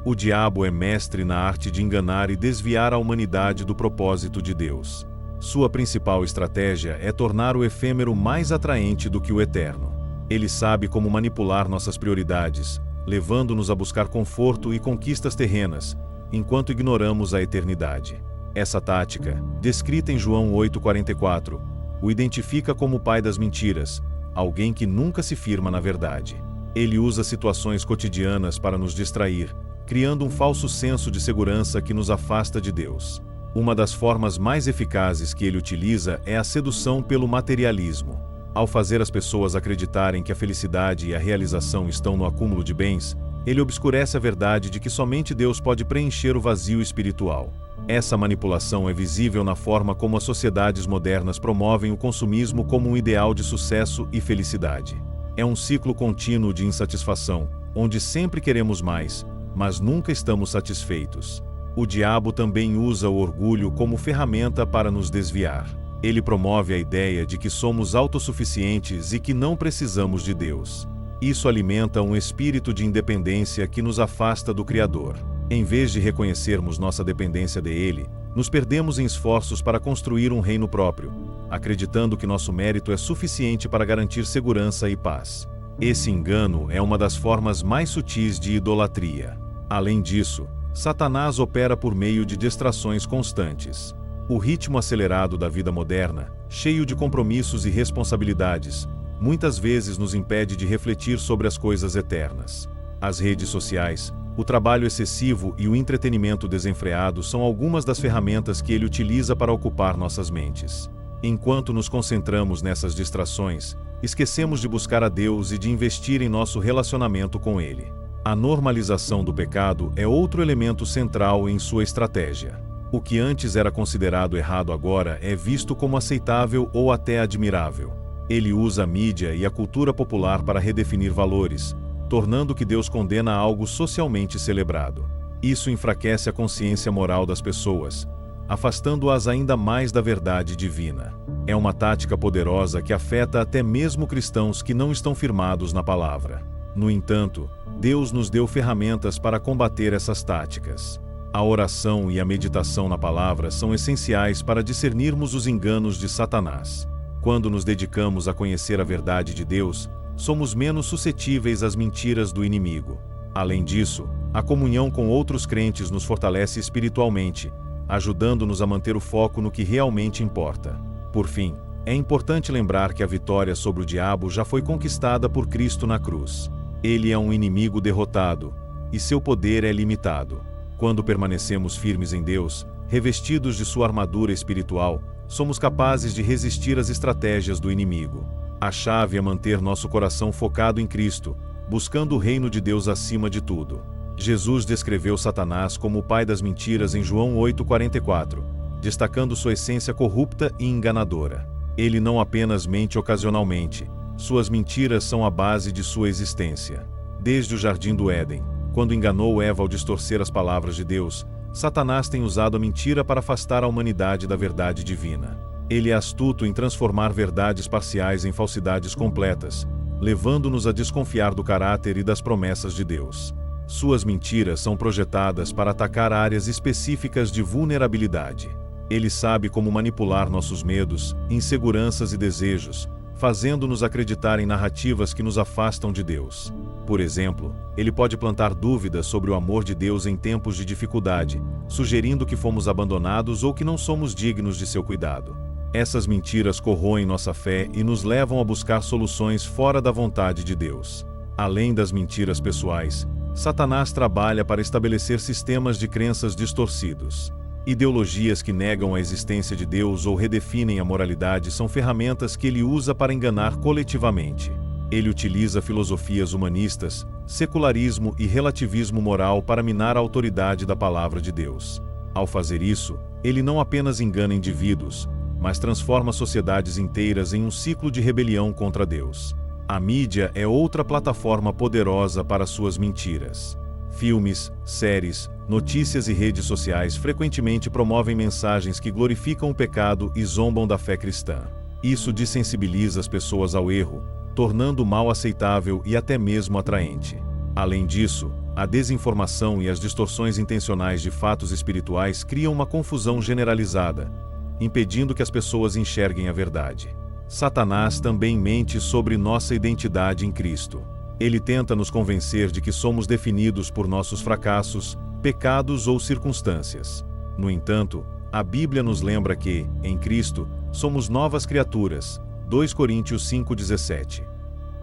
O diabo é mestre na arte de enganar e desviar a humanidade do propósito de Deus. Sua principal estratégia é tornar o efêmero mais atraente do que o eterno. Ele sabe como manipular nossas prioridades, levando-nos a buscar conforto e conquistas terrenas, enquanto ignoramos a eternidade. Essa tática, descrita em João 8,44, o identifica como o pai das mentiras, alguém que nunca se firma na verdade. Ele usa situações cotidianas para nos distrair, criando um falso senso de segurança que nos afasta de Deus. Uma das formas mais eficazes que ele utiliza é a sedução pelo materialismo. Ao fazer as pessoas acreditarem que a felicidade e a realização estão no acúmulo de bens, ele obscurece a verdade de que somente Deus pode preencher o vazio espiritual. Essa manipulação é visível na forma como as sociedades modernas promovem o consumismo como um ideal de sucesso e felicidade. É um ciclo contínuo de insatisfação, onde sempre queremos mais, mas nunca estamos satisfeitos. O diabo também usa o orgulho como ferramenta para nos desviar. Ele promove a ideia de que somos autossuficientes e que não precisamos de Deus. Isso alimenta um espírito de independência que nos afasta do Criador. Em vez de reconhecermos nossa dependência dele, nos perdemos em esforços para construir um reino próprio, acreditando que nosso mérito é suficiente para garantir segurança e paz. Esse engano é uma das formas mais sutis de idolatria. Além disso, Satanás opera por meio de distrações constantes. O ritmo acelerado da vida moderna, cheio de compromissos e responsabilidades, muitas vezes nos impede de refletir sobre as coisas eternas. As redes sociais, o trabalho excessivo e o entretenimento desenfreado são algumas das ferramentas que ele utiliza para ocupar nossas mentes. Enquanto nos concentramos nessas distrações, esquecemos de buscar a Deus e de investir em nosso relacionamento com Ele. A normalização do pecado é outro elemento central em sua estratégia. O que antes era considerado errado agora é visto como aceitável ou até admirável. Ele usa a mídia e a cultura popular para redefinir valores, tornando o que Deus condena algo socialmente celebrado. Isso enfraquece a consciência moral das pessoas, afastando-as ainda mais da verdade divina. É uma tática poderosa que afeta até mesmo cristãos que não estão firmados na palavra. No entanto, Deus nos deu ferramentas para combater essas táticas. A oração e a meditação na palavra são essenciais para discernirmos os enganos de Satanás. Quando nos dedicamos a conhecer a verdade de Deus, somos menos suscetíveis às mentiras do inimigo. Além disso, a comunhão com outros crentes nos fortalece espiritualmente, ajudando-nos a manter o foco no que realmente importa. Por fim, é importante lembrar que a vitória sobre o diabo já foi conquistada por Cristo na cruz. Ele é um inimigo derrotado, e seu poder é limitado. Quando permanecemos firmes em Deus, revestidos de sua armadura espiritual, somos capazes de resistir às estratégias do inimigo. A chave é manter nosso coração focado em Cristo, buscando o reino de Deus acima de tudo. Jesus descreveu Satanás como o pai das mentiras em João 8,44, destacando sua essência corrupta e enganadora. Ele não apenas mente ocasionalmente, suas mentiras são a base de sua existência. Desde o Jardim do Éden, quando enganou Eva ao distorcer as palavras de Deus, Satanás tem usado a mentira para afastar a humanidade da verdade divina. Ele é astuto em transformar verdades parciais em falsidades completas, levando-nos a desconfiar do caráter e das promessas de Deus. Suas mentiras são projetadas para atacar áreas específicas de vulnerabilidade. Ele sabe como manipular nossos medos, inseguranças e desejos, fazendo-nos acreditar em narrativas que nos afastam de Deus. Por exemplo, ele pode plantar dúvidas sobre o amor de Deus em tempos de dificuldade, sugerindo que fomos abandonados ou que não somos dignos de seu cuidado. Essas mentiras corroem nossa fé e nos levam a buscar soluções fora da vontade de Deus. Além das mentiras pessoais, Satanás trabalha para estabelecer sistemas de crenças distorcidos. Ideologias que negam a existência de Deus ou redefinem a moralidade são ferramentas que ele usa para enganar coletivamente. Ele utiliza filosofias humanistas, secularismo e relativismo moral para minar a autoridade da palavra de Deus. Ao fazer isso, ele não apenas engana indivíduos, mas transforma sociedades inteiras em um ciclo de rebelião contra Deus. A mídia é outra plataforma poderosa para suas mentiras. Filmes, séries, notícias e redes sociais frequentemente promovem mensagens que glorificam o pecado e zombam da fé cristã. Isso dessensibiliza as pessoas ao erro, tornando o mal aceitável e até mesmo atraente. Além disso, a desinformação e as distorções intencionais de fatos espirituais criam uma confusão generalizada, impedindo que as pessoas enxerguem a verdade. Satanás também mente sobre nossa identidade em Cristo. Ele tenta nos convencer de que somos definidos por nossos fracassos, pecados ou circunstâncias. No entanto, a Bíblia nos lembra que, em Cristo, somos novas criaturas. 2 Coríntios 5,17.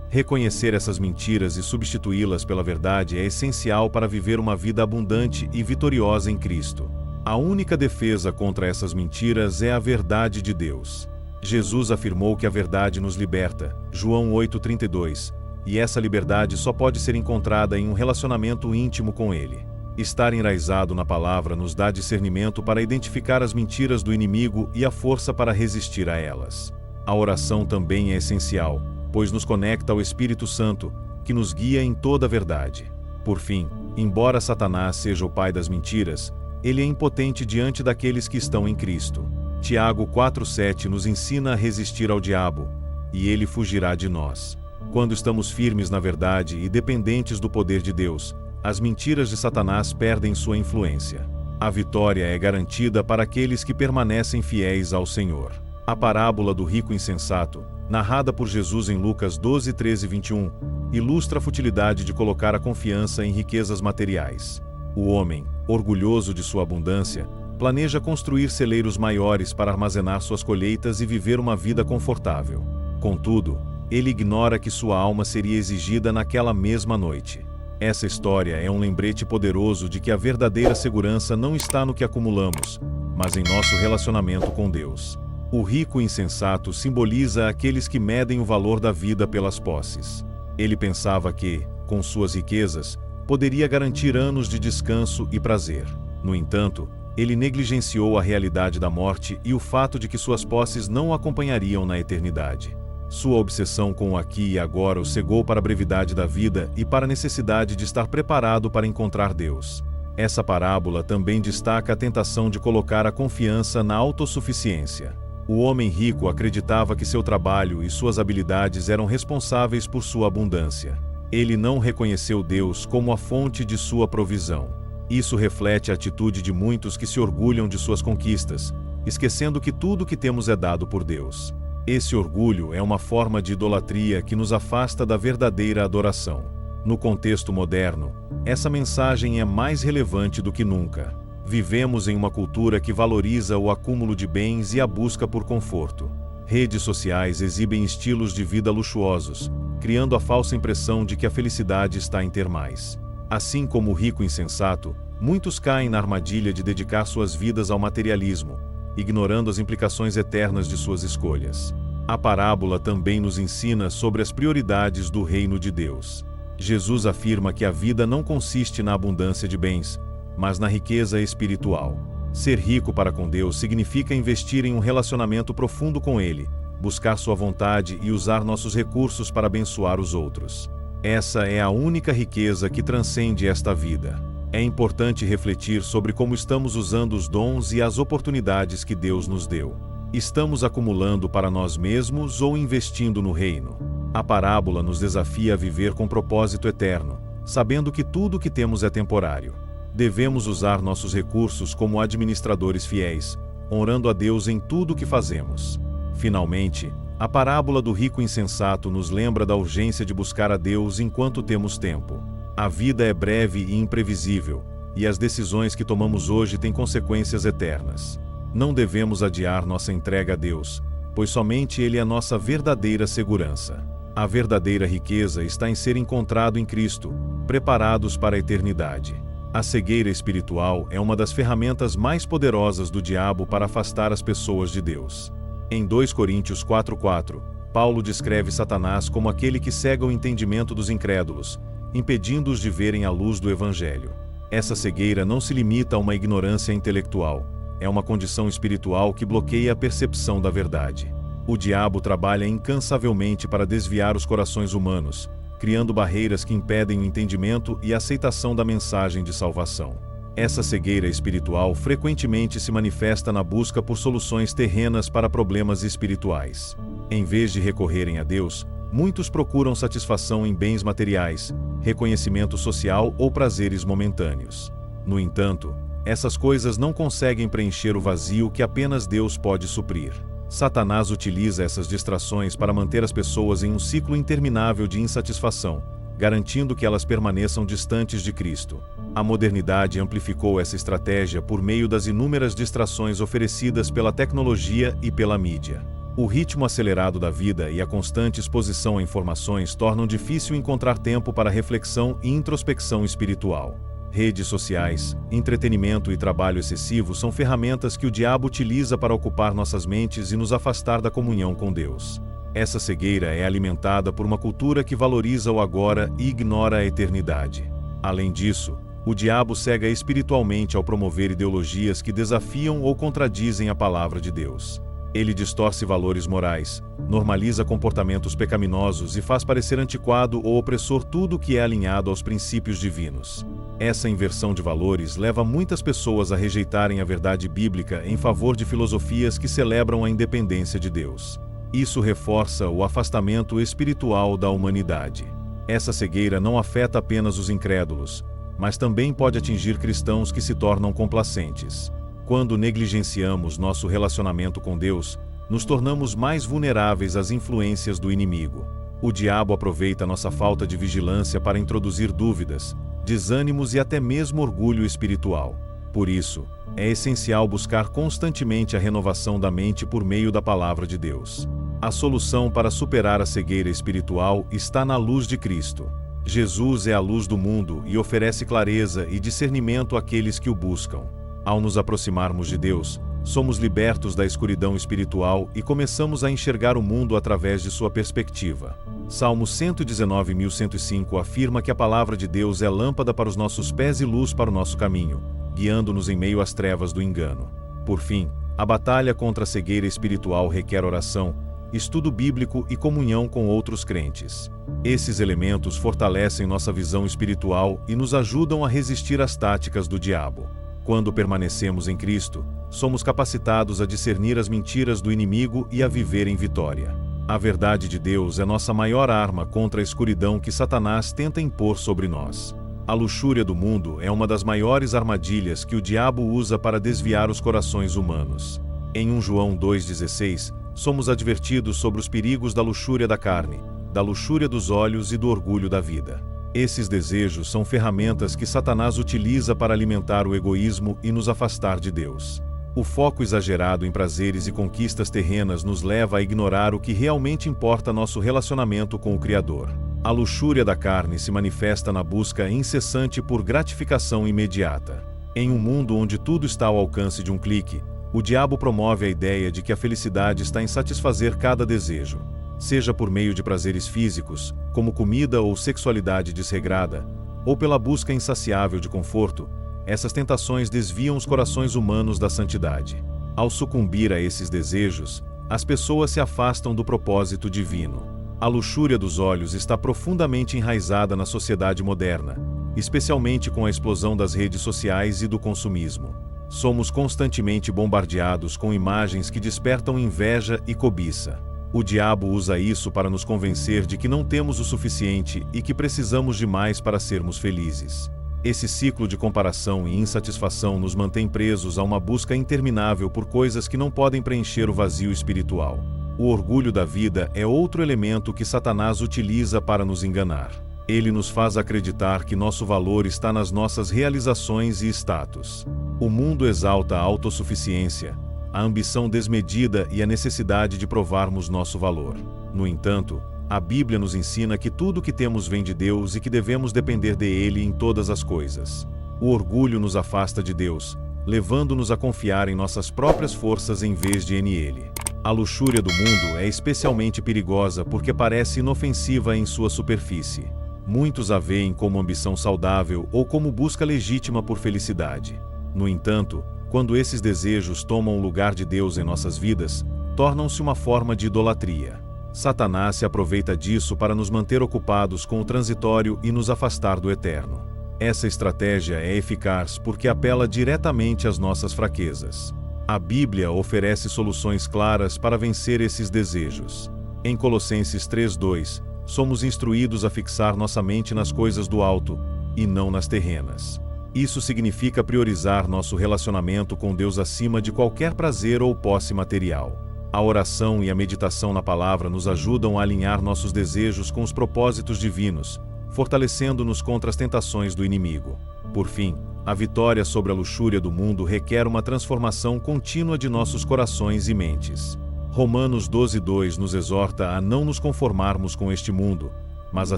Reconhecer essas mentiras e substituí-las pela verdade é essencial para viver uma vida abundante e vitoriosa em Cristo. A única defesa contra essas mentiras é a verdade de Deus. Jesus afirmou que a verdade nos liberta, João 8,32, e essa liberdade só pode ser encontrada em um relacionamento íntimo com Ele. Estar enraizado na palavra nos dá discernimento para identificar as mentiras do inimigo e a força para resistir a elas. A oração também é essencial, pois nos conecta ao Espírito Santo, que nos guia em toda a verdade. Por fim, embora Satanás seja o pai das mentiras, ele é impotente diante daqueles que estão em Cristo. Tiago 4,7 nos ensina a resistir ao diabo, e ele fugirá de nós. Quando estamos firmes na verdade e dependentes do poder de Deus, as mentiras de Satanás perdem sua influência. A vitória é garantida para aqueles que permanecem fiéis ao Senhor. A parábola do rico insensato, narrada por Jesus em Lucas 12, 13 e 21, ilustra a futilidade de colocar a confiança em riquezas materiais. O homem, orgulhoso de sua abundância, planeja construir celeiros maiores para armazenar suas colheitas e viver uma vida confortável. Contudo, ele ignora que sua alma seria exigida naquela mesma noite. Essa história é um lembrete poderoso de que a verdadeira segurança não está no que acumulamos, mas em nosso relacionamento com Deus. O rico insensato simboliza aqueles que medem o valor da vida pelas posses. Ele pensava que, com suas riquezas, poderia garantir anos de descanso e prazer. No entanto, ele negligenciou a realidade da morte e o fato de que suas posses não o acompanhariam na eternidade. Sua obsessão com o aqui e agora o cegou para a brevidade da vida e para a necessidade de estar preparado para encontrar Deus. Essa parábola também destaca a tentação de colocar a confiança na autossuficiência. O homem rico acreditava que seu trabalho e suas habilidades eram responsáveis por sua abundância. Ele não reconheceu Deus como a fonte de sua provisão. Isso reflete a atitude de muitos que se orgulham de suas conquistas, esquecendo que tudo o que temos é dado por Deus. Esse orgulho é uma forma de idolatria que nos afasta da verdadeira adoração. No contexto moderno, essa mensagem é mais relevante do que nunca. Vivemos em uma cultura que valoriza o acúmulo de bens e a busca por conforto. Redes sociais exibem estilos de vida luxuosos, criando a falsa impressão de que a felicidade está em ter mais. Assim como o rico insensato, muitos caem na armadilha de dedicar suas vidas ao materialismo, ignorando as implicações eternas de suas escolhas. A parábola também nos ensina sobre as prioridades do reino de Deus. Jesus afirma que a vida não consiste na abundância de bens, mas na riqueza espiritual. Ser rico para com Deus significa investir em um relacionamento profundo com Ele, buscar sua vontade e usar nossos recursos para abençoar os outros. Essa é a única riqueza que transcende esta vida. É importante refletir sobre como estamos usando os dons e as oportunidades que Deus nos deu. Estamos acumulando para nós mesmos ou investindo no reino? A parábola nos desafia a viver com propósito eterno, sabendo que tudo o que temos é temporário. Devemos usar nossos recursos como administradores fiéis, honrando a Deus em tudo o que fazemos. Finalmente, a parábola do rico insensato nos lembra da urgência de buscar a Deus enquanto temos tempo. A vida é breve e imprevisível, e as decisões que tomamos hoje têm consequências eternas. Não devemos adiar nossa entrega a Deus, pois somente Ele é nossa verdadeira segurança. A verdadeira riqueza está em ser encontrado em Cristo, preparados para a eternidade. A cegueira espiritual é uma das ferramentas mais poderosas do diabo para afastar as pessoas de Deus. Em 2 Coríntios 4,4, Paulo descreve Satanás como aquele que cega o entendimento dos incrédulos, impedindo-os de verem a luz do Evangelho. Essa cegueira não se limita a uma ignorância intelectual, é uma condição espiritual que bloqueia a percepção da verdade. O diabo trabalha incansavelmente para desviar os corações humanos, criando barreiras que impedem o entendimento e a aceitação da mensagem de salvação. Essa cegueira espiritual frequentemente se manifesta na busca por soluções terrenas para problemas espirituais. Em vez de recorrerem a Deus, Muitos procuram satisfação em bens materiais, reconhecimento social ou prazeres momentâneos. No entanto, essas coisas não conseguem preencher o vazio que apenas Deus pode suprir. Satanás utiliza essas distrações para manter as pessoas em um ciclo interminável de insatisfação, garantindo que elas permaneçam distantes de Cristo. A modernidade amplificou essa estratégia por meio das inúmeras distrações oferecidas pela tecnologia e pela mídia. O ritmo acelerado da vida e a constante exposição a informações tornam difícil encontrar tempo para reflexão e introspecção espiritual. Redes sociais, entretenimento e trabalho excessivo são ferramentas que o diabo utiliza para ocupar nossas mentes e nos afastar da comunhão com Deus. Essa cegueira é alimentada por uma cultura que valoriza o agora e ignora a eternidade. Além disso, o diabo cega espiritualmente ao promover ideologias que desafiam ou contradizem a palavra de Deus. Ele distorce valores morais, normaliza comportamentos pecaminosos e faz parecer antiquado ou opressor tudo que é alinhado aos princípios divinos. Essa inversão de valores leva muitas pessoas a rejeitarem a verdade bíblica em favor de filosofias que celebram a independência de Deus. Isso reforça o afastamento espiritual da humanidade. Essa cegueira não afeta apenas os incrédulos, mas também pode atingir cristãos que se tornam complacentes. Quando negligenciamos nosso relacionamento com Deus, nos tornamos mais vulneráveis às influências do inimigo. O diabo aproveita nossa falta de vigilância para introduzir dúvidas, desânimos e até mesmo orgulho espiritual. Por isso, é essencial buscar constantemente a renovação da mente por meio da palavra de Deus. A solução para superar a cegueira espiritual está na luz de Cristo. Jesus é a luz do mundo e oferece clareza e discernimento àqueles que o buscam. Ao nos aproximarmos de Deus, somos libertos da escuridão espiritual e começamos a enxergar o mundo através de sua perspectiva. Salmo 119.105 afirma que a palavra de Deus é lâmpada para os nossos pés e luz para o nosso caminho, guiando-nos em meio às trevas do engano. Por fim, a batalha contra a cegueira espiritual requer oração, estudo bíblico e comunhão com outros crentes. Esses elementos fortalecem nossa visão espiritual e nos ajudam a resistir às táticas do diabo. Quando permanecemos em Cristo, somos capacitados a discernir as mentiras do inimigo e a viver em vitória. A verdade de Deus é nossa maior arma contra a escuridão que Satanás tenta impor sobre nós. A luxúria do mundo é uma das maiores armadilhas que o diabo usa para desviar os corações humanos. Em 1 João 2,16, somos advertidos sobre os perigos da luxúria da carne, da luxúria dos olhos e do orgulho da vida. Esses desejos são ferramentas que Satanás utiliza para alimentar o egoísmo e nos afastar de Deus. O foco exagerado em prazeres e conquistas terrenas nos leva a ignorar o que realmente importa nosso relacionamento com o Criador. A luxúria da carne se manifesta na busca incessante por gratificação imediata. Em um mundo onde tudo está ao alcance de um clique, o diabo promove a ideia de que a felicidade está em satisfazer cada desejo. Seja por meio de prazeres físicos, como comida ou sexualidade desregrada, ou pela busca insaciável de conforto, essas tentações desviam os corações humanos da santidade. Ao sucumbir a esses desejos, as pessoas se afastam do propósito divino. A luxúria dos olhos está profundamente enraizada na sociedade moderna, especialmente com a explosão das redes sociais e do consumismo. Somos constantemente bombardeados com imagens que despertam inveja e cobiça. O diabo usa isso para nos convencer de que não temos o suficiente e que precisamos de mais para sermos felizes. Esse ciclo de comparação e insatisfação nos mantém presos a uma busca interminável por coisas que não podem preencher o vazio espiritual. O orgulho da vida é outro elemento que Satanás utiliza para nos enganar. Ele nos faz acreditar que nosso valor está nas nossas realizações e status. O mundo exalta a autossuficiência, a ambição desmedida e a necessidade de provarmos nosso valor. No entanto, a Bíblia nos ensina que tudo o que temos vem de Deus e que devemos depender dele em todas as coisas. O orgulho nos afasta de Deus, levando-nos a confiar em nossas próprias forças em vez de nele. A luxúria do mundo é especialmente perigosa porque parece inofensiva em sua superfície. Muitos a veem como ambição saudável ou como busca legítima por felicidade. No entanto, quando esses desejos tomam o lugar de Deus em nossas vidas, tornam-se uma forma de idolatria. Satanás se aproveita disso para nos manter ocupados com o transitório e nos afastar do eterno. Essa estratégia é eficaz porque apela diretamente às nossas fraquezas. A Bíblia oferece soluções claras para vencer esses desejos. Em Colossenses 3:2, somos instruídos a fixar nossa mente nas coisas do alto, e não nas terrenas. Isso significa priorizar nosso relacionamento com Deus acima de qualquer prazer ou posse material. A oração e a meditação na palavra nos ajudam a alinhar nossos desejos com os propósitos divinos, fortalecendo-nos contra as tentações do inimigo. Por fim, a vitória sobre a luxúria do mundo requer uma transformação contínua de nossos corações e mentes. Romanos 12:2 nos exorta a não nos conformarmos com este mundo, mas a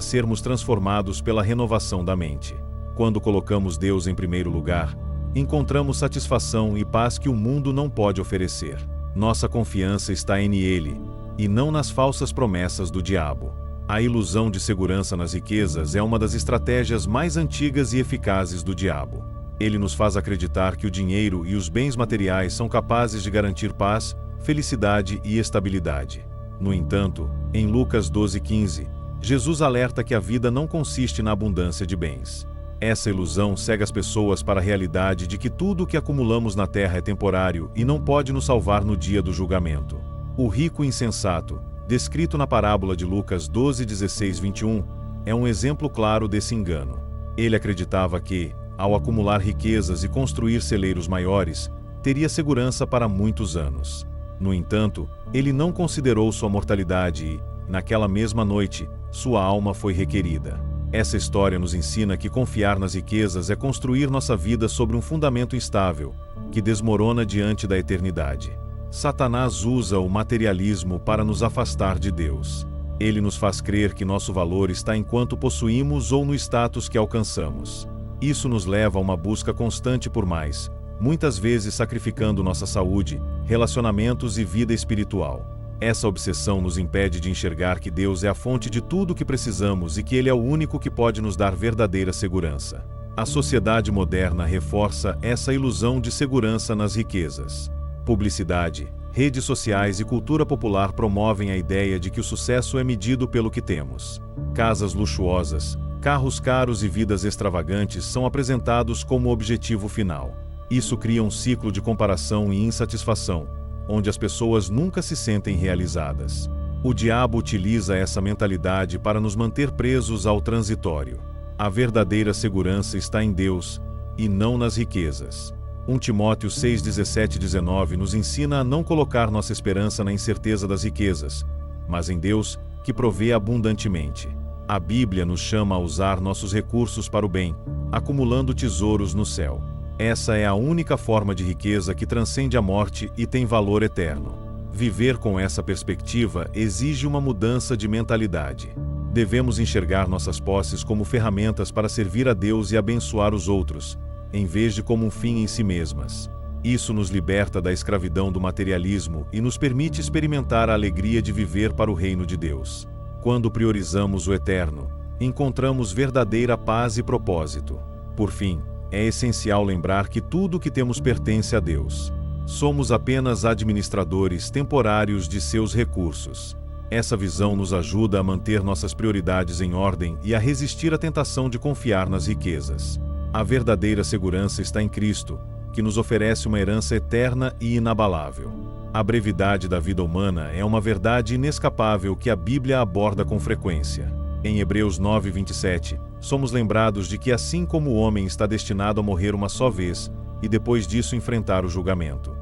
sermos transformados pela renovação da mente. Quando colocamos Deus em primeiro lugar, encontramos satisfação e paz que o mundo não pode oferecer. Nossa confiança está nele, e não nas falsas promessas do diabo. A ilusão de segurança nas riquezas é uma das estratégias mais antigas e eficazes do diabo. Ele nos faz acreditar que o dinheiro e os bens materiais são capazes de garantir paz, felicidade e estabilidade. No entanto, em Lucas 12:15, Jesus alerta que a vida não consiste na abundância de bens. Essa ilusão cega as pessoas para a realidade de que tudo o que acumulamos na terra é temporário e não pode nos salvar no dia do julgamento. O rico insensato, descrito na parábola de Lucas 12:16-21, é um exemplo claro desse engano. Ele acreditava que, ao acumular riquezas e construir celeiros maiores, teria segurança para muitos anos. No entanto, ele não considerou sua mortalidade e, naquela mesma noite, sua alma foi requerida. Essa história nos ensina que confiar nas riquezas é construir nossa vida sobre um fundamento instável, que desmorona diante da eternidade. Satanás usa o materialismo para nos afastar de Deus. Ele nos faz crer que nosso valor está enquanto possuímos ou no status que alcançamos. Isso nos leva a uma busca constante por mais, muitas vezes sacrificando nossa saúde, relacionamentos e vida espiritual. Essa obsessão nos impede de enxergar que Deus é a fonte de tudo o que precisamos e que Ele é o único que pode nos dar verdadeira segurança. A sociedade moderna reforça essa ilusão de segurança nas riquezas. Publicidade, redes sociais e cultura popular promovem a ideia de que o sucesso é medido pelo que temos. Casas luxuosas, carros caros e vidas extravagantes são apresentados como objetivo final. Isso cria um ciclo de comparação e insatisfação, onde as pessoas nunca se sentem realizadas. O diabo utiliza essa mentalidade para nos manter presos ao transitório. A verdadeira segurança está em Deus, e não nas riquezas. 1 Timóteo 6:17-19 nos ensina a não colocar nossa esperança na incerteza das riquezas, mas em Deus, que provê abundantemente. A Bíblia nos chama a usar nossos recursos para o bem, acumulando tesouros no céu. Essa é a única forma de riqueza que transcende a morte e tem valor eterno. Viver com essa perspectiva exige uma mudança de mentalidade. Devemos enxergar nossas posses como ferramentas para servir a Deus e abençoar os outros, em vez de como um fim em si mesmas. Isso nos liberta da escravidão do materialismo e nos permite experimentar a alegria de viver para o reino de Deus. Quando priorizamos o eterno, encontramos verdadeira paz e propósito. Por fim, é essencial lembrar que tudo o que temos pertence a Deus. Somos apenas administradores temporários de seus recursos. Essa visão nos ajuda a manter nossas prioridades em ordem e a resistir à tentação de confiar nas riquezas. A verdadeira segurança está em Cristo, que nos oferece uma herança eterna e inabalável. A brevidade da vida humana é uma verdade inescapável que a Bíblia aborda com frequência. Em Hebreus 9:27, somos lembrados de que assim como o homem está destinado a morrer uma só vez, e depois disso enfrentar o julgamento.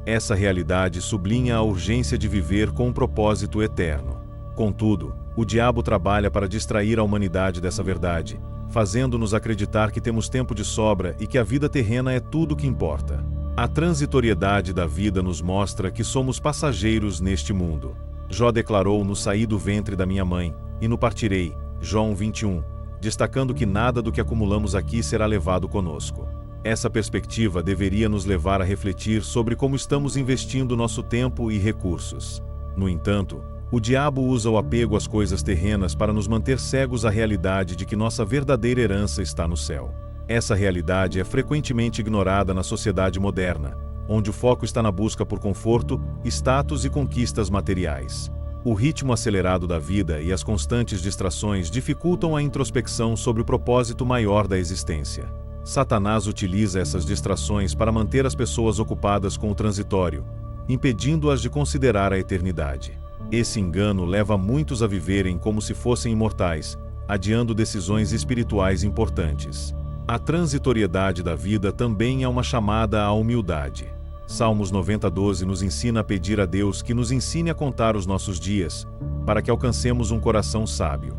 Essa realidade sublinha a urgência de viver com um propósito eterno. Contudo, o diabo trabalha para distrair a humanidade dessa verdade, fazendo-nos acreditar que temos tempo de sobra e que a vida terrena é tudo o que importa. A transitoriedade da vida nos mostra que somos passageiros neste mundo. Jó declarou: "No saí do ventre da minha mãe, e no partirei", João 21, destacando que nada do que acumulamos aqui será levado conosco. Essa perspectiva deveria nos levar a refletir sobre como estamos investindo nosso tempo e recursos. No entanto, o diabo usa o apego às coisas terrenas para nos manter cegos à realidade de que nossa verdadeira herança está no céu. Essa realidade é frequentemente ignorada na sociedade moderna, onde o foco está na busca por conforto, status e conquistas materiais. O ritmo acelerado da vida e as constantes distrações dificultam a introspecção sobre o propósito maior da existência. Satanás utiliza essas distrações para manter as pessoas ocupadas com o transitório, impedindo-as de considerar a eternidade. Esse engano leva muitos a viverem como se fossem imortais, adiando decisões espirituais importantes. A transitoriedade da vida também é uma chamada à humildade. Salmos 90:12 nos ensina a pedir a Deus que nos ensine a contar os nossos dias, para que alcancemos um coração sábio.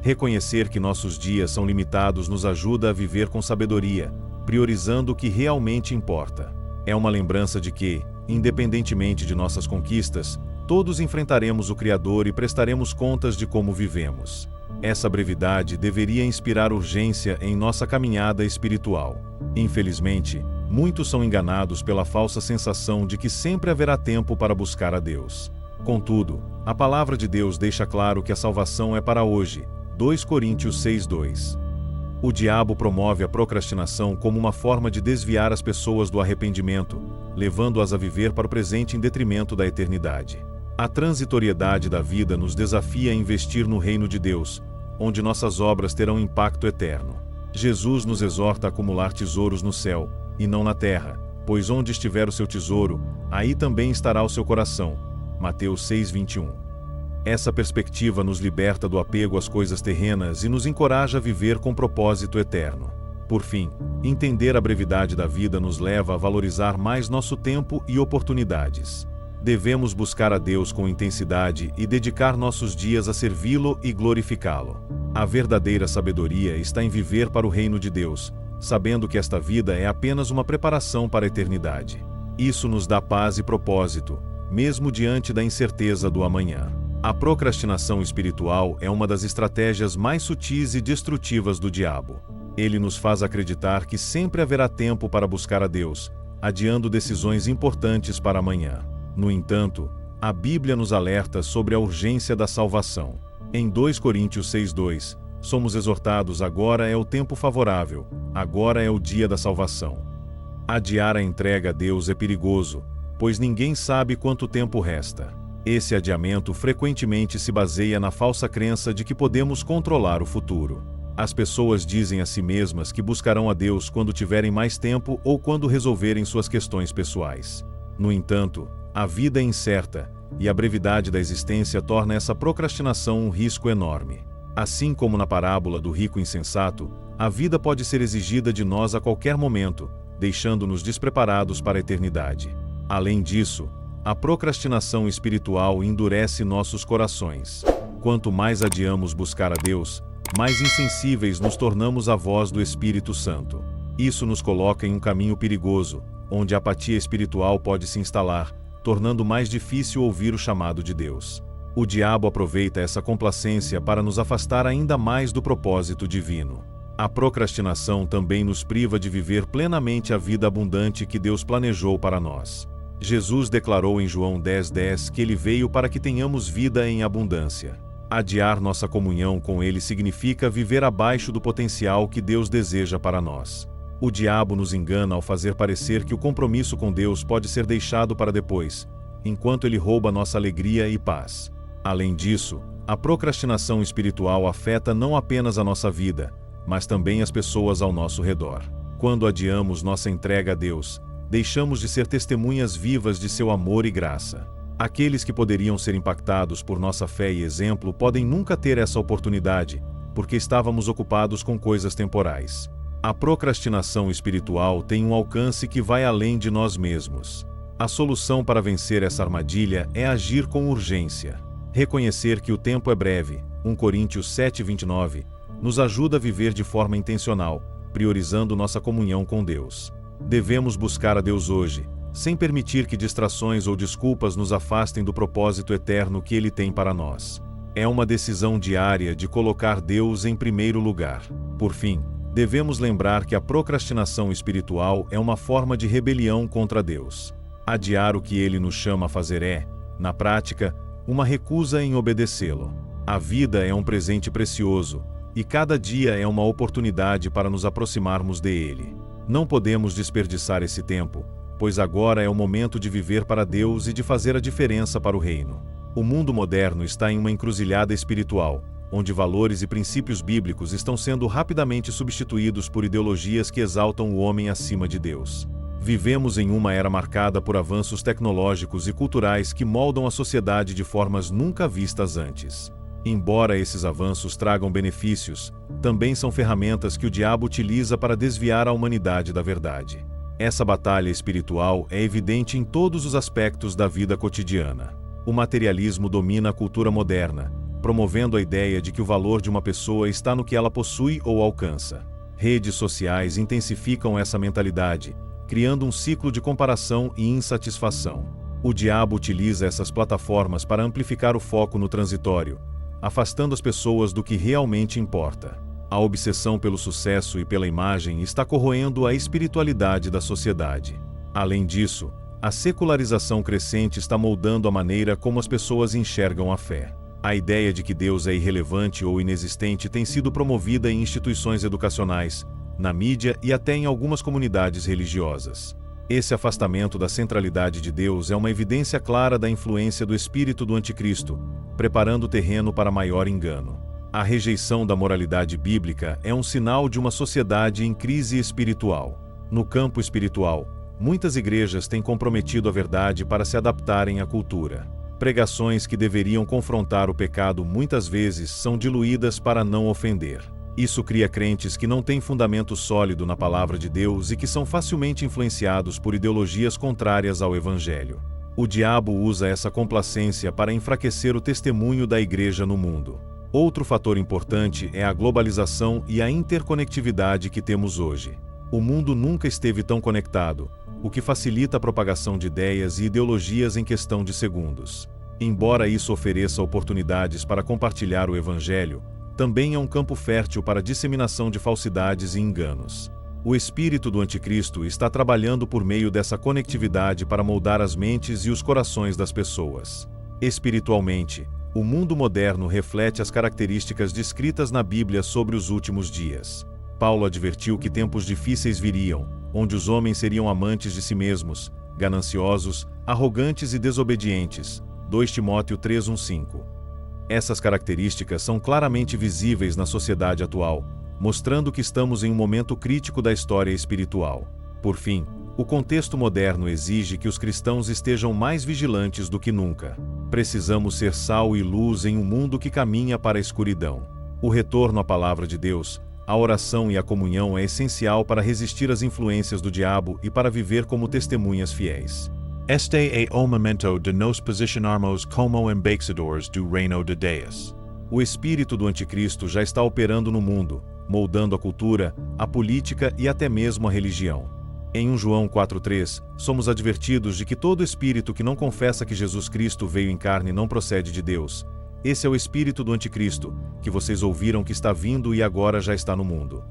Reconhecer que nossos dias são limitados nos ajuda a viver com sabedoria, priorizando o que realmente importa. É uma lembrança de que, independentemente de nossas conquistas, todos enfrentaremos o Criador e prestaremos contas de como vivemos. Essa brevidade deveria inspirar urgência em nossa caminhada espiritual. Infelizmente, muitos são enganados pela falsa sensação de que sempre haverá tempo para buscar a Deus. Contudo, a palavra de Deus deixa claro que a salvação é para hoje. 2 Coríntios 6:2. O diabo promove a procrastinação como uma forma de desviar as pessoas do arrependimento, levando-as a viver para o presente em detrimento da eternidade. A transitoriedade da vida nos desafia a investir no reino de Deus, onde nossas obras terão impacto eterno. Jesus nos exorta a acumular tesouros no céu, e não na terra, pois onde estiver o seu tesouro, aí também estará o seu coração. Mateus 6:21. Essa perspectiva nos liberta do apego às coisas terrenas e nos encoraja a viver com propósito eterno. Por fim, entender a brevidade da vida nos leva a valorizar mais nosso tempo e oportunidades. Devemos buscar a Deus com intensidade e dedicar nossos dias a servi-lo e glorificá-lo. A verdadeira sabedoria está em viver para o reino de Deus, sabendo que esta vida é apenas uma preparação para a eternidade. Isso nos dá paz e propósito, mesmo diante da incerteza do amanhã. A procrastinação espiritual é uma das estratégias mais sutis e destrutivas do diabo. Ele nos faz acreditar que sempre haverá tempo para buscar a Deus, adiando decisões importantes para amanhã. No entanto, a Bíblia nos alerta sobre a urgência da salvação. Em 2 Coríntios 6:2, somos exortados: agora é o tempo favorável, agora é o dia da salvação. Adiar a entrega a Deus é perigoso, pois ninguém sabe quanto tempo resta. Esse adiamento frequentemente se baseia na falsa crença de que podemos controlar o futuro. As pessoas dizem a si mesmas que buscarão a Deus quando tiverem mais tempo ou quando resolverem suas questões pessoais. No entanto, a vida é incerta, e a brevidade da existência torna essa procrastinação um risco enorme. Assim como na parábola do rico insensato, a vida pode ser exigida de nós a qualquer momento, deixando-nos despreparados para a eternidade. Além disso, a procrastinação espiritual endurece nossos corações. Quanto mais adiamos buscar a Deus, mais insensíveis nos tornamos à voz do Espírito Santo. Isso nos coloca em um caminho perigoso, onde a apatia espiritual pode se instalar, tornando mais difícil ouvir o chamado de Deus. O diabo aproveita essa complacência para nos afastar ainda mais do propósito divino. A procrastinação também nos priva de viver plenamente a vida abundante que Deus planejou para nós. Jesus declarou em João 10:10 que Ele veio para que tenhamos vida em abundância. Adiar nossa comunhão com Ele significa viver abaixo do potencial que Deus deseja para nós. O diabo nos engana ao fazer parecer que o compromisso com Deus pode ser deixado para depois, enquanto ele rouba nossa alegria e paz. Além disso, a procrastinação espiritual afeta não apenas a nossa vida, mas também as pessoas ao nosso redor. Quando adiamos nossa entrega a Deus, deixamos de ser testemunhas vivas de seu amor e graça. Aqueles que poderiam ser impactados por nossa fé e exemplo podem nunca ter essa oportunidade, porque estávamos ocupados com coisas temporais. A procrastinação espiritual tem um alcance que vai além de nós mesmos. A solução para vencer essa armadilha é agir com urgência. Reconhecer que o tempo é breve, 1 Coríntios 7:29, nos ajuda a viver de forma intencional, priorizando nossa comunhão com Deus. Devemos buscar a Deus hoje, sem permitir que distrações ou desculpas nos afastem do propósito eterno que Ele tem para nós. É uma decisão diária de colocar Deus em primeiro lugar. Por fim, devemos lembrar que a procrastinação espiritual é uma forma de rebelião contra Deus. Adiar o que Ele nos chama a fazer é, na prática, uma recusa em obedecê-lo. A vida é um presente precioso, e cada dia é uma oportunidade para nos aproximarmos dele. Não podemos desperdiçar esse tempo, pois agora é o momento de viver para Deus e de fazer a diferença para o reino. O mundo moderno está em uma encruzilhada espiritual, onde valores e princípios bíblicos estão sendo rapidamente substituídos por ideologias que exaltam o homem acima de Deus. Vivemos em uma era marcada por avanços tecnológicos e culturais que moldam a sociedade de formas nunca vistas antes. Embora esses avanços tragam benefícios, também são ferramentas que o diabo utiliza para desviar a humanidade da verdade. Essa batalha espiritual é evidente em todos os aspectos da vida cotidiana. O materialismo domina a cultura moderna, promovendo a ideia de que o valor de uma pessoa está no que ela possui ou alcança. Redes sociais intensificam essa mentalidade, criando um ciclo de comparação e insatisfação. O diabo utiliza essas plataformas para amplificar o foco no transitório, afastando as pessoas do que realmente importa. A obsessão pelo sucesso e pela imagem está corroendo a espiritualidade da sociedade. Além disso, a secularização crescente está moldando a maneira como as pessoas enxergam a fé. A ideia de que Deus é irrelevante ou inexistente tem sido promovida em instituições educacionais, na mídia e até em algumas comunidades religiosas. Esse afastamento da centralidade de Deus é uma evidência clara da influência do espírito do anticristo, preparando o terreno para maior engano. A rejeição da moralidade bíblica é um sinal de uma sociedade em crise espiritual. No campo espiritual, muitas igrejas têm comprometido a verdade para se adaptarem à cultura. Pregações que deveriam confrontar o pecado muitas vezes são diluídas para não ofender. Isso cria crentes que não têm fundamento sólido na palavra de Deus e que são facilmente influenciados por ideologias contrárias ao Evangelho. O diabo usa essa complacência para enfraquecer o testemunho da igreja no mundo. Outro fator importante é a globalização e a interconectividade que temos hoje. O mundo nunca esteve tão conectado, o que facilita a propagação de ideias e ideologias em questão de segundos. Embora isso ofereça oportunidades para compartilhar o Evangelho, também é um campo fértil para a disseminação de falsidades e enganos. O espírito do anticristo está trabalhando por meio dessa conectividade para moldar as mentes e os corações das pessoas. Espiritualmente, o mundo moderno reflete as características descritas na Bíblia sobre os últimos dias. Paulo advertiu que tempos difíceis viriam, onde os homens seriam amantes de si mesmos, gananciosos, arrogantes e desobedientes. 2 Timóteo 3:1-5. Essas características são claramente visíveis na sociedade atual, mostrando que estamos em um momento crítico da história espiritual. Por fim, o contexto moderno exige que os cristãos estejam mais vigilantes do que nunca. Precisamos ser sal e luz em um mundo que caminha para a escuridão. O retorno à palavra de Deus, a oração e a comunhão é essencial para resistir às influências do diabo e para viver como testemunhas fiéis. Este é o momento de nos posicionarmos como embaixadores do reino de Deus. O espírito do anticristo já está operando no mundo, moldando a cultura, a política e até mesmo a religião. Em 1 João 4:3, somos advertidos de que todo espírito que não confessa que Jesus Cristo veio em carne não procede de Deus. Esse é o espírito do anticristo, que vocês ouviram que está vindo e agora já está no mundo.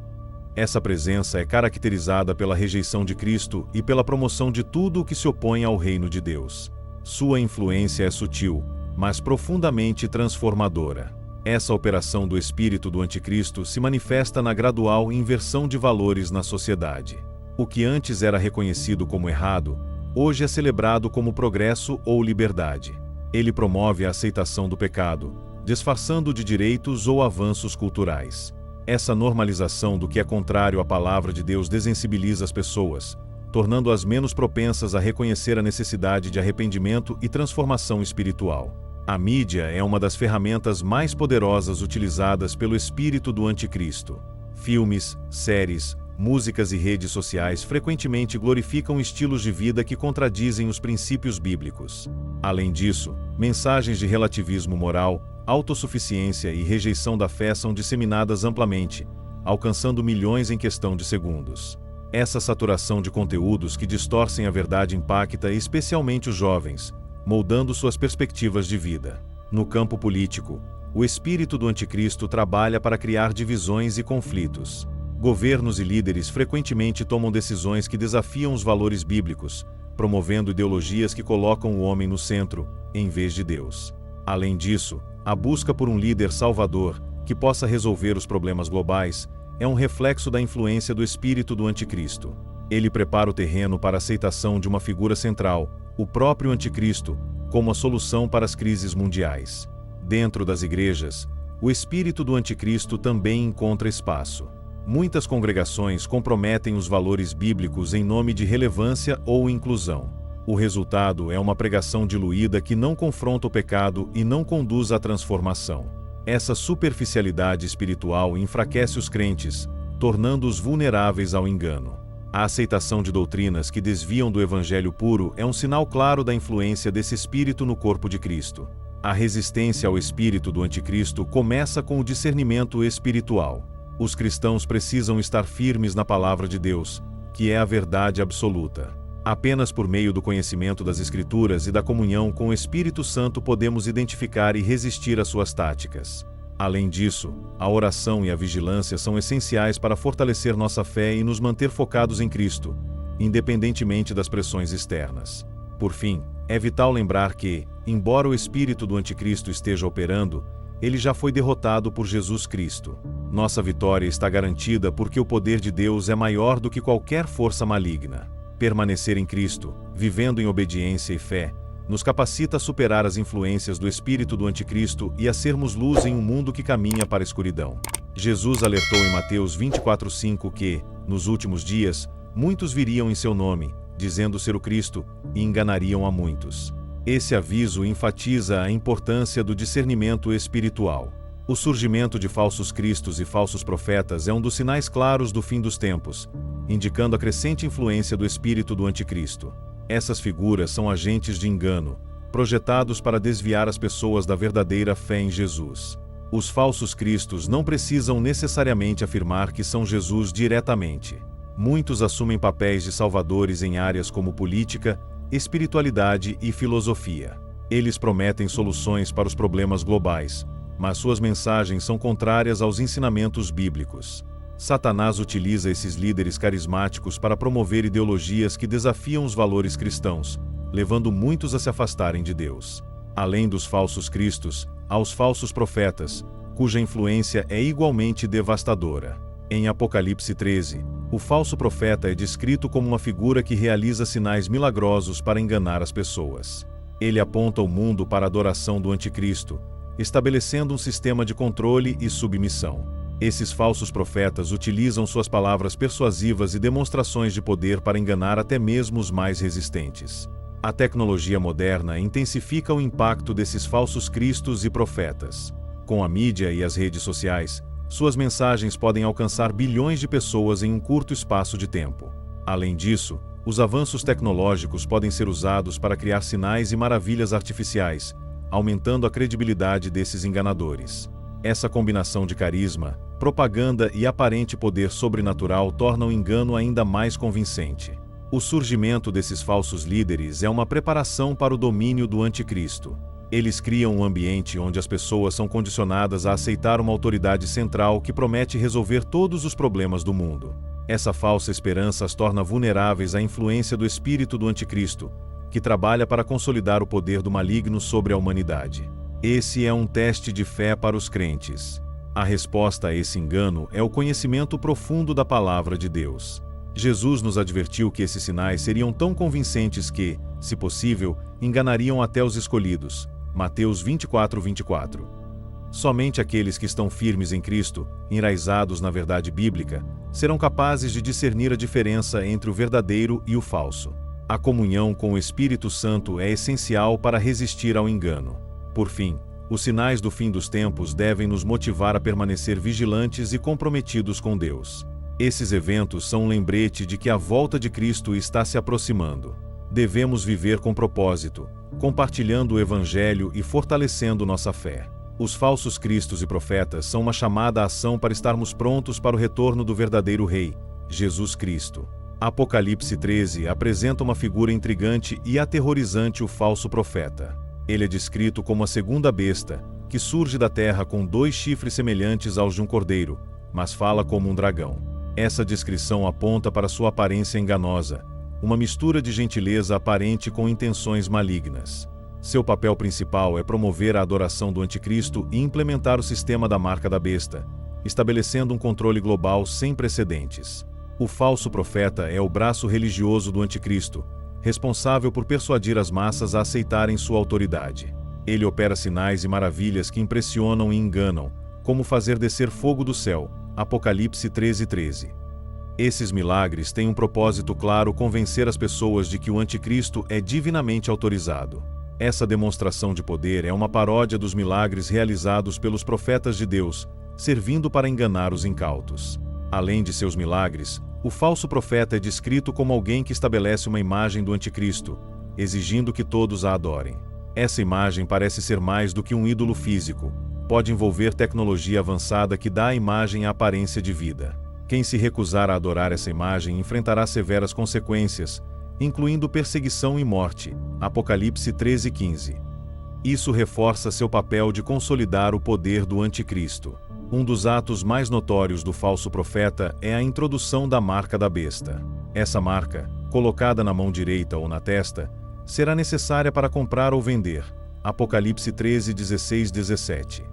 Essa presença é caracterizada pela rejeição de Cristo e pela promoção de tudo o que se opõe ao reino de Deus. Sua influência é sutil, mas profundamente transformadora. Essa operação do espírito do anticristo se manifesta na gradual inversão de valores na sociedade. O que antes era reconhecido como errado, hoje é celebrado como progresso ou liberdade. Ele promove a aceitação do pecado, disfarçando de direitos ou avanços culturais. Essa normalização do que é contrário à palavra de Deus desensibiliza as pessoas, tornando-as menos propensas a reconhecer a necessidade de arrependimento e transformação espiritual. A mídia é uma das ferramentas mais poderosas utilizadas pelo espírito do anticristo. Filmes, séries, músicas e redes sociais frequentemente glorificam estilos de vida que contradizem os princípios bíblicos. Além disso, mensagens de relativismo moral, autossuficiência e rejeição da fé são disseminadas amplamente, alcançando milhões em questão de segundos. Essa saturação de conteúdos que distorcem a verdade impacta especialmente os jovens, moldando suas perspectivas de vida. No campo político, o espírito do anticristo trabalha para criar divisões e conflitos. Governos e líderes frequentemente tomam decisões que desafiam os valores bíblicos, promovendo ideologias que colocam o homem no centro, em vez de Deus. Além disso, a busca por um líder salvador, que possa resolver os problemas globais, é um reflexo da influência do espírito do anticristo. Ele prepara o terreno para a aceitação de uma figura central, o próprio anticristo, como a solução para as crises mundiais. Dentro das igrejas, o espírito do anticristo também encontra espaço. Muitas congregações comprometem os valores bíblicos em nome de relevância ou inclusão. O resultado é uma pregação diluída que não confronta o pecado e não conduz à transformação. Essa superficialidade espiritual enfraquece os crentes, tornando-os vulneráveis ao engano. A aceitação de doutrinas que desviam do evangelho puro é um sinal claro da influência desse espírito no corpo de Cristo. A resistência ao espírito do anticristo começa com o discernimento espiritual. Os cristãos precisam estar firmes na palavra de Deus, que é a verdade absoluta. Apenas por meio do conhecimento das Escrituras e da comunhão com o Espírito Santo podemos identificar e resistir às suas táticas. Além disso, a oração e a vigilância são essenciais para fortalecer nossa fé e nos manter focados em Cristo, independentemente das pressões externas. Por fim, é vital lembrar que, embora o espírito do anticristo esteja operando, ele já foi derrotado por Jesus Cristo. Nossa vitória está garantida porque o poder de Deus é maior do que qualquer força maligna. Permanecer em Cristo, vivendo em obediência e fé, nos capacita a superar as influências do espírito do anticristo e a sermos luz em um mundo que caminha para a escuridão. Jesus alertou em Mateus 24:5 que, nos últimos dias, muitos viriam em seu nome, dizendo ser o Cristo, e enganariam a muitos. Esse aviso enfatiza a importância do discernimento espiritual. O surgimento de falsos cristos e falsos profetas é um dos sinais claros do fim dos tempos, indicando a crescente influência do espírito do anticristo. Essas figuras são agentes de engano, projetados para desviar as pessoas da verdadeira fé em Jesus. Os falsos cristos não precisam necessariamente afirmar que são Jesus diretamente. Muitos assumem papéis de salvadores em áreas como política, espiritualidade e filosofia. Eles prometem soluções para os problemas globais, mas suas mensagens são contrárias aos ensinamentos bíblicos. Satanás utiliza esses líderes carismáticos para promover ideologias que desafiam os valores cristãos, levando muitos a se afastarem de Deus. Além dos falsos cristos, há os falsos profetas, cuja influência é igualmente devastadora. Em Apocalipse 13, o falso profeta é descrito como uma figura que realiza sinais milagrosos para enganar as pessoas. Ele aponta o mundo para a adoração do anticristo, estabelecendo um sistema de controle e submissão. Esses falsos profetas utilizam suas palavras persuasivas e demonstrações de poder para enganar até mesmo os mais resistentes. A tecnologia moderna intensifica o impacto desses falsos cristos e profetas. Com a mídia e as redes sociais, suas mensagens podem alcançar bilhões de pessoas em um curto espaço de tempo. Além disso, os avanços tecnológicos podem ser usados para criar sinais e maravilhas artificiais, aumentando a credibilidade desses enganadores. Essa combinação de carisma, propaganda e aparente poder sobrenatural torna o engano ainda mais convincente. O surgimento desses falsos líderes é uma preparação para o domínio do anticristo. Eles criam um ambiente onde as pessoas são condicionadas a aceitar uma autoridade central que promete resolver todos os problemas do mundo. Essa falsa esperança as torna vulneráveis à influência do espírito do anticristo, que trabalha para consolidar o poder do maligno sobre a humanidade. Esse é um teste de fé para os crentes. A resposta a esse engano é o conhecimento profundo da palavra de Deus. Jesus nos advertiu que esses sinais seriam tão convincentes que, se possível, enganariam até os escolhidos. Mateus 24:24. Somente aqueles que estão firmes em Cristo, enraizados na verdade bíblica, serão capazes de discernir a diferença entre o verdadeiro e o falso. A comunhão com o Espírito Santo é essencial para resistir ao engano. Por fim, os sinais do fim dos tempos devem nos motivar a permanecer vigilantes e comprometidos com Deus. Esses eventos são um lembrete de que a volta de Cristo está se aproximando. Devemos viver com propósito, compartilhando o Evangelho e fortalecendo nossa fé. Os falsos cristos e profetas são uma chamada à ação para estarmos prontos para o retorno do verdadeiro Rei, Jesus Cristo. Apocalipse 13 apresenta uma figura intrigante e aterrorizante: o falso profeta. Ele é descrito como a segunda besta, que surge da terra com 2 chifres semelhantes aos de um cordeiro, mas fala como um dragão. Essa descrição aponta para sua aparência enganosa, uma mistura de gentileza aparente com intenções malignas. Seu papel principal é promover a adoração do anticristo e implementar o sistema da marca da besta, estabelecendo um controle global sem precedentes. O falso profeta é o braço religioso do anticristo, responsável por persuadir as massas a aceitarem sua autoridade. Ele opera sinais e maravilhas que impressionam e enganam, como fazer descer fogo do céu, Apocalipse 13:13. Esses milagres têm um propósito claro: convencer as pessoas de que o anticristo é divinamente autorizado. Essa demonstração de poder é uma paródia dos milagres realizados pelos profetas de Deus, servindo para enganar os incautos. Além de seus milagres, o falso profeta é descrito como alguém que estabelece uma imagem do anticristo, exigindo que todos a adorem. Essa imagem parece ser mais do que um ídolo físico, pode envolver tecnologia avançada que dá à imagem a aparência de vida. Quem se recusar a adorar essa imagem enfrentará severas consequências, incluindo perseguição e morte. Apocalipse 13:15. Isso reforça seu papel de consolidar o poder do anticristo. Um dos atos mais notórios do falso profeta é a introdução da marca da besta. Essa marca, colocada na mão direita ou na testa, será necessária para comprar ou vender. Apocalipse 13:16-17.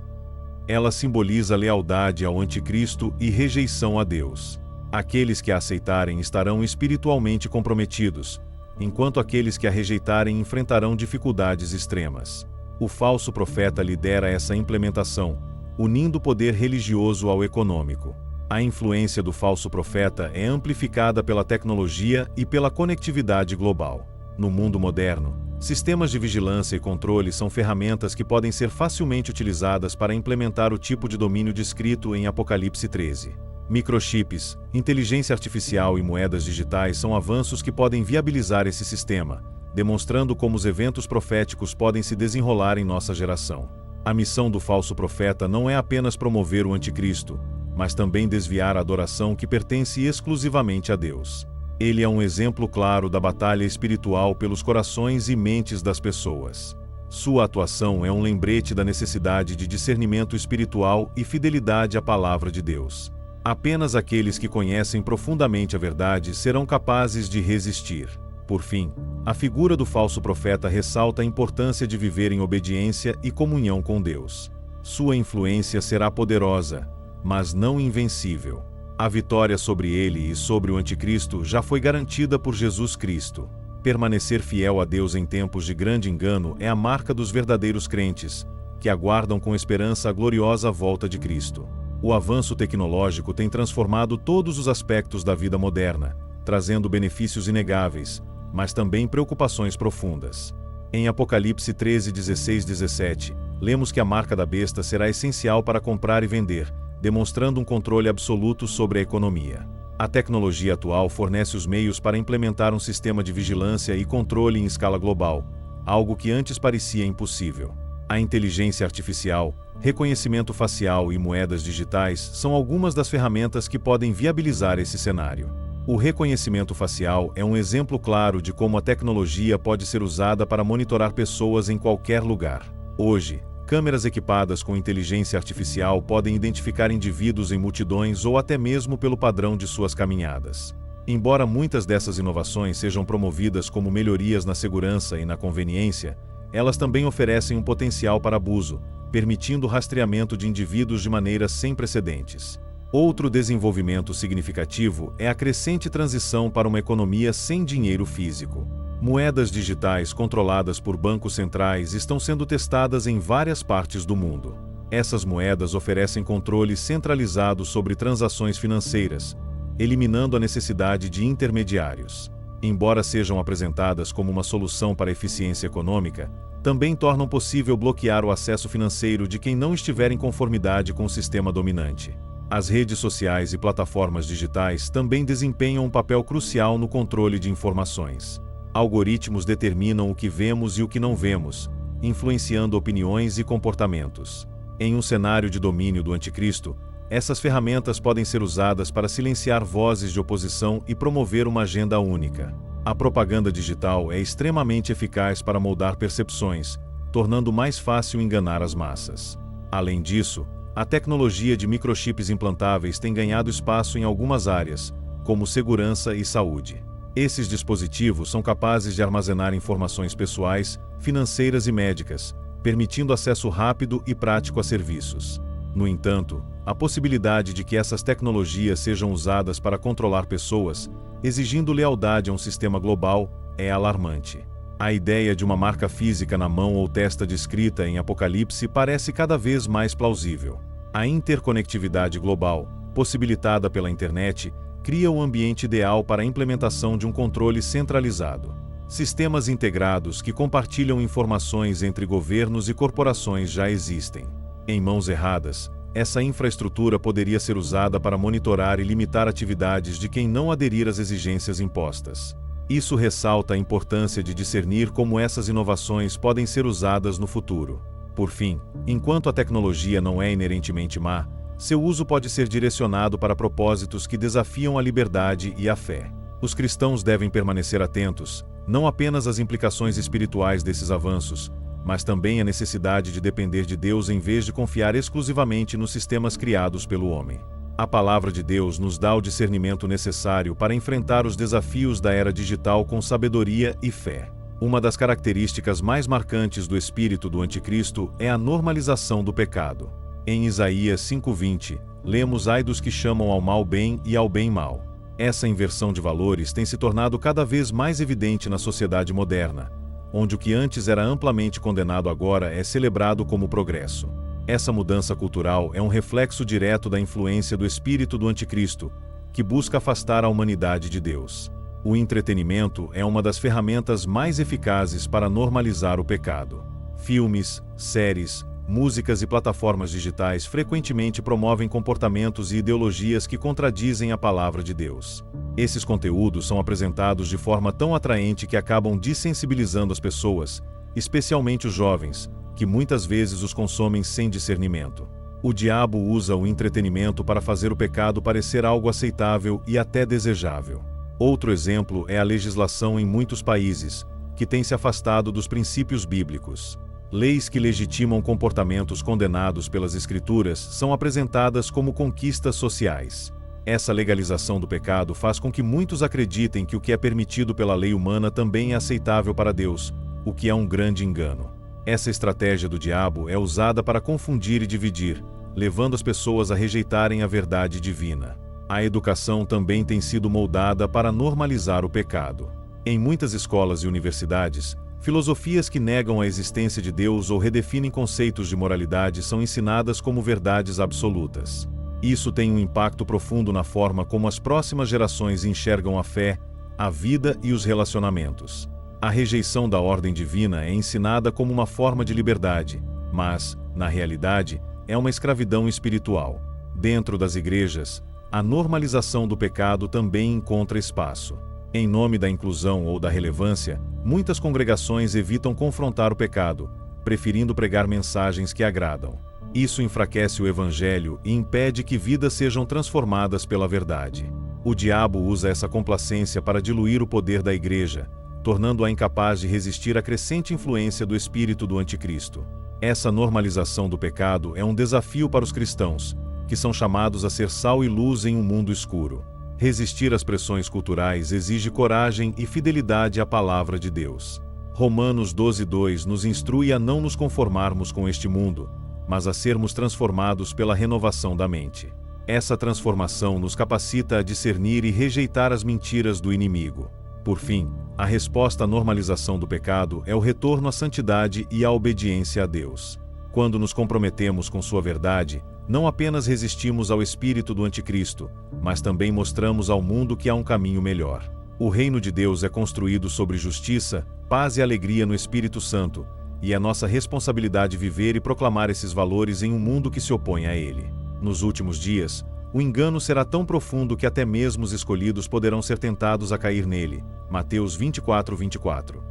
Ela simboliza lealdade ao anticristo e rejeição a Deus. Aqueles que a aceitarem estarão espiritualmente comprometidos, enquanto aqueles que a rejeitarem enfrentarão dificuldades extremas. O falso profeta lidera essa implementação, unindo o poder religioso ao econômico. A influência do falso profeta é amplificada pela tecnologia e pela conectividade global. No mundo moderno, sistemas de vigilância e controle são ferramentas que podem ser facilmente utilizadas para implementar o tipo de domínio descrito em Apocalipse 13. Microchips, inteligência artificial e moedas digitais são avanços que podem viabilizar esse sistema, demonstrando como os eventos proféticos podem se desenrolar em nossa geração. A missão do falso profeta não é apenas promover o anticristo, mas também desviar a adoração que pertence exclusivamente a Deus. Ele é um exemplo claro da batalha espiritual pelos corações e mentes das pessoas. Sua atuação é um lembrete da necessidade de discernimento espiritual e fidelidade à palavra de Deus. Apenas aqueles que conhecem profundamente a verdade serão capazes de resistir. Por fim, a figura do falso profeta ressalta a importância de viver em obediência e comunhão com Deus. Sua influência será poderosa, mas não invencível. A vitória sobre ele e sobre o anticristo já foi garantida por Jesus Cristo. Permanecer fiel a Deus em tempos de grande engano é a marca dos verdadeiros crentes, que aguardam com esperança a gloriosa volta de Cristo. O avanço tecnológico tem transformado todos os aspectos da vida moderna, trazendo benefícios inegáveis, mas também preocupações profundas. Em Apocalipse 13:16-17, lemos que a marca da besta será essencial para comprar e vender, demonstrando um controle absoluto sobre a economia. A tecnologia atual fornece os meios para implementar um sistema de vigilância e controle em escala global, algo que antes parecia impossível. A inteligência artificial, reconhecimento facial e moedas digitais são algumas das ferramentas que podem viabilizar esse cenário. O reconhecimento facial é um exemplo claro de como a tecnologia pode ser usada para monitorar pessoas em qualquer lugar. Hoje, câmeras equipadas com inteligência artificial podem identificar indivíduos em multidões ou até mesmo pelo padrão de suas caminhadas. Embora muitas dessas inovações sejam promovidas como melhorias na segurança e na conveniência, elas também oferecem um potencial para abuso, permitindo o rastreamento de indivíduos de maneiras sem precedentes. Outro desenvolvimento significativo é a crescente transição para uma economia sem dinheiro físico. Moedas digitais controladas por bancos centrais estão sendo testadas em várias partes do mundo. Essas moedas oferecem controle centralizado sobre transações financeiras, eliminando a necessidade de intermediários. Embora sejam apresentadas como uma solução para a eficiência econômica, também tornam possível bloquear o acesso financeiro de quem não estiver em conformidade com o sistema dominante. As redes sociais e plataformas digitais também desempenham um papel crucial no controle de informações. Algoritmos determinam o que vemos e o que não vemos, influenciando opiniões e comportamentos. Em um cenário de domínio do anticristo, essas ferramentas podem ser usadas para silenciar vozes de oposição e promover uma agenda única. A propaganda digital é extremamente eficaz para moldar percepções, tornando mais fácil enganar as massas. Além disso, a tecnologia de microchips implantáveis tem ganhado espaço em algumas áreas, como segurança e saúde. Esses dispositivos são capazes de armazenar informações pessoais, financeiras e médicas, permitindo acesso rápido e prático a serviços. No entanto, a possibilidade de que essas tecnologias sejam usadas para controlar pessoas, exigindo lealdade a um sistema global, é alarmante. A ideia de uma marca física na mão ou testa descrita em Apocalipse parece cada vez mais plausível. A interconectividade global, possibilitada pela internet, cria o ambiente ideal para a implementação de um controle centralizado. Sistemas integrados que compartilham informações entre governos e corporações já existem. Em mãos erradas, essa infraestrutura poderia ser usada para monitorar e limitar atividades de quem não aderir às exigências impostas. Isso ressalta a importância de discernir como essas inovações podem ser usadas no futuro. Por fim, enquanto a tecnologia não é inerentemente má, seu uso pode ser direcionado para propósitos que desafiam a liberdade e a fé. Os cristãos devem permanecer atentos, não apenas às implicações espirituais desses avanços, mas também à necessidade de depender de Deus em vez de confiar exclusivamente nos sistemas criados pelo homem. A palavra de Deus nos dá o discernimento necessário para enfrentar os desafios da era digital com sabedoria e fé. Uma das características mais marcantes do espírito do anticristo é a normalização do pecado. Em Isaías 5:20, lemos: ai dos que chamam ao mal bem e ao bem mal. Essa inversão de valores tem se tornado cada vez mais evidente na sociedade moderna, onde o que antes era amplamente condenado agora é celebrado como progresso. Essa mudança cultural é um reflexo direto da influência do espírito do anticristo, que busca afastar a humanidade de Deus. O entretenimento é uma das ferramentas mais eficazes para normalizar o pecado. Filmes, séries, músicas e plataformas digitais frequentemente promovem comportamentos e ideologias que contradizem a palavra de Deus. Esses conteúdos são apresentados de forma tão atraente que acabam dessensibilizando as pessoas, especialmente os jovens, que muitas vezes os consomem sem discernimento. O diabo usa o entretenimento para fazer o pecado parecer algo aceitável e até desejável. Outro exemplo é a legislação em muitos países, que tem se afastado dos princípios bíblicos. Leis que legitimam comportamentos condenados pelas Escrituras são apresentadas como conquistas sociais. Essa legalização do pecado faz com que muitos acreditem que o que é permitido pela lei humana também é aceitável para Deus, o que é um grande engano. Essa estratégia do diabo é usada para confundir e dividir, levando as pessoas a rejeitarem a verdade divina. A educação também tem sido moldada para normalizar o pecado. Em muitas escolas e universidades, filosofias que negam a existência de Deus ou redefinem conceitos de moralidade são ensinadas como verdades absolutas. Isso tem um impacto profundo na forma como as próximas gerações enxergam a fé, a vida e os relacionamentos. A rejeição da ordem divina é ensinada como uma forma de liberdade, mas, na realidade, é uma escravidão espiritual. Dentro das igrejas, a normalização do pecado também encontra espaço. Em nome da inclusão ou da relevância, muitas congregações evitam confrontar o pecado, preferindo pregar mensagens que agradam. Isso enfraquece o evangelho e impede que vidas sejam transformadas pela verdade. O diabo usa essa complacência para diluir o poder da igreja, tornando-a incapaz de resistir à crescente influência do espírito do anticristo. Essa normalização do pecado é um desafio para os cristãos, que são chamados a ser sal e luz em um mundo escuro. Resistir às pressões culturais exige coragem e fidelidade à palavra de Deus. Romanos 12:2 nos instrui a não nos conformarmos com este mundo, mas a sermos transformados pela renovação da mente. Essa transformação nos capacita a discernir e rejeitar as mentiras do inimigo. Por fim, a resposta à normalização do pecado é o retorno à santidade e à obediência a Deus. Quando nos comprometemos com sua verdade, não apenas resistimos ao espírito do anticristo, mas também mostramos ao mundo que há um caminho melhor. O reino de Deus é construído sobre justiça, paz e alegria no Espírito Santo, e é nossa responsabilidade viver e proclamar esses valores em um mundo que se opõe a ele. Nos últimos dias, o engano será tão profundo que até mesmo os escolhidos poderão ser tentados a cair nele. Mateus 24:24.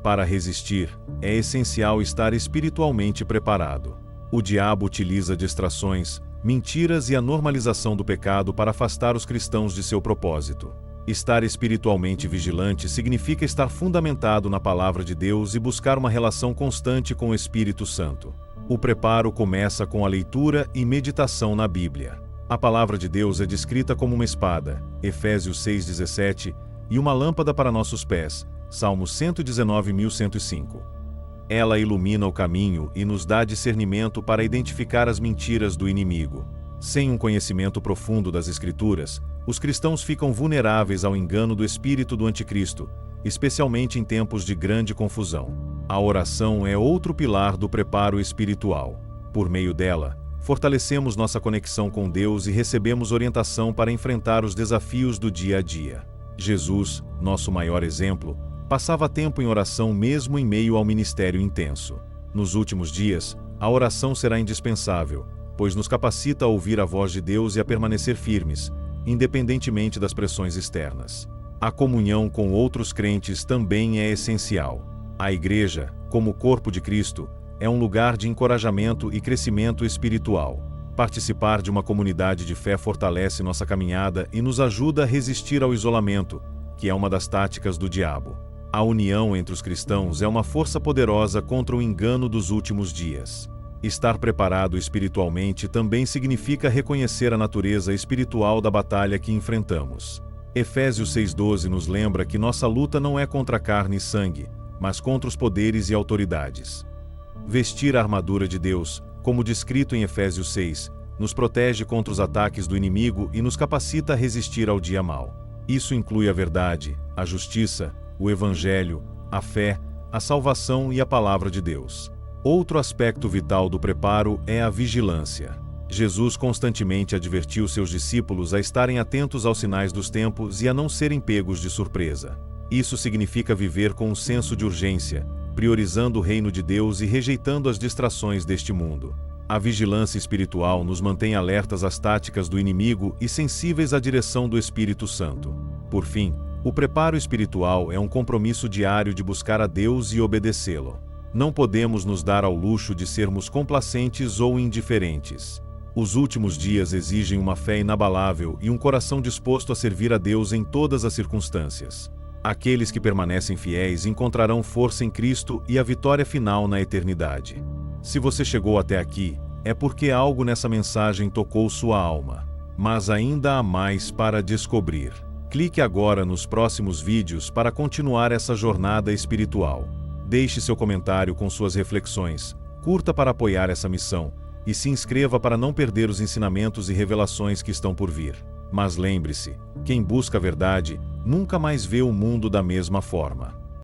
Para resistir, é essencial estar espiritualmente preparado. O diabo utiliza distrações, mentiras e a normalização do pecado para afastar os cristãos de seu propósito. Estar espiritualmente vigilante significa estar fundamentado na palavra de Deus e buscar uma relação constante com o Espírito Santo. O preparo começa com a leitura e meditação na Bíblia. A palavra de Deus é descrita como uma espada, Efésios 6:17, e uma lâmpada para nossos pés, Salmos 119:105. Ela ilumina o caminho e nos dá discernimento para identificar as mentiras do inimigo. Sem um conhecimento profundo das Escrituras, os cristãos ficam vulneráveis ao engano do espírito do anticristo, especialmente em tempos de grande confusão. A oração é outro pilar do preparo espiritual. Por meio dela, fortalecemos nossa conexão com Deus e recebemos orientação para enfrentar os desafios do dia a dia. Jesus, nosso maior exemplo, passava tempo em oração mesmo em meio ao ministério intenso. Nos últimos dias, a oração será indispensável, pois nos capacita a ouvir a voz de Deus e a permanecer firmes, independentemente das pressões externas. A comunhão com outros crentes também é essencial. A igreja, como corpo de Cristo, é um lugar de encorajamento e crescimento espiritual. Participar de uma comunidade de fé fortalece nossa caminhada e nos ajuda a resistir ao isolamento, que é uma das táticas do diabo. A união entre os cristãos é uma força poderosa contra o engano dos últimos dias. Estar preparado espiritualmente também significa reconhecer a natureza espiritual da batalha que enfrentamos. Efésios 6,12 nos lembra que nossa luta não é contra carne e sangue, mas contra os poderes e autoridades. Vestir a armadura de Deus, como descrito em Efésios 6, nos protege contra os ataques do inimigo e nos capacita a resistir ao dia mau. Isso inclui a verdade, a justiça, o evangelho, a fé, a salvação e a palavra de Deus. Outro aspecto vital do preparo é a vigilância. Jesus constantemente advertiu seus discípulos a estarem atentos aos sinais dos tempos e a não serem pegos de surpresa. Isso significa viver com um senso de urgência, priorizando o reino de Deus e rejeitando as distrações deste mundo. A vigilância espiritual nos mantém alertas às táticas do inimigo e sensíveis à direção do Espírito Santo. Por fim, o preparo espiritual é um compromisso diário de buscar a Deus e obedecê-lo. Não podemos nos dar ao luxo de sermos complacentes ou indiferentes. Os últimos dias exigem uma fé inabalável e um coração disposto a servir a Deus em todas as circunstâncias. Aqueles que permanecem fiéis encontrarão força em Cristo e a vitória final na eternidade. Se você chegou até aqui, é porque algo nessa mensagem tocou sua alma. Mas ainda há mais para descobrir. Clique agora nos próximos vídeos para continuar essa jornada espiritual. Deixe seu comentário com suas reflexões, curta para apoiar essa missão e se inscreva para não perder os ensinamentos e revelações que estão por vir. Mas lembre-se, quem busca a verdade nunca mais vê o mundo da mesma forma.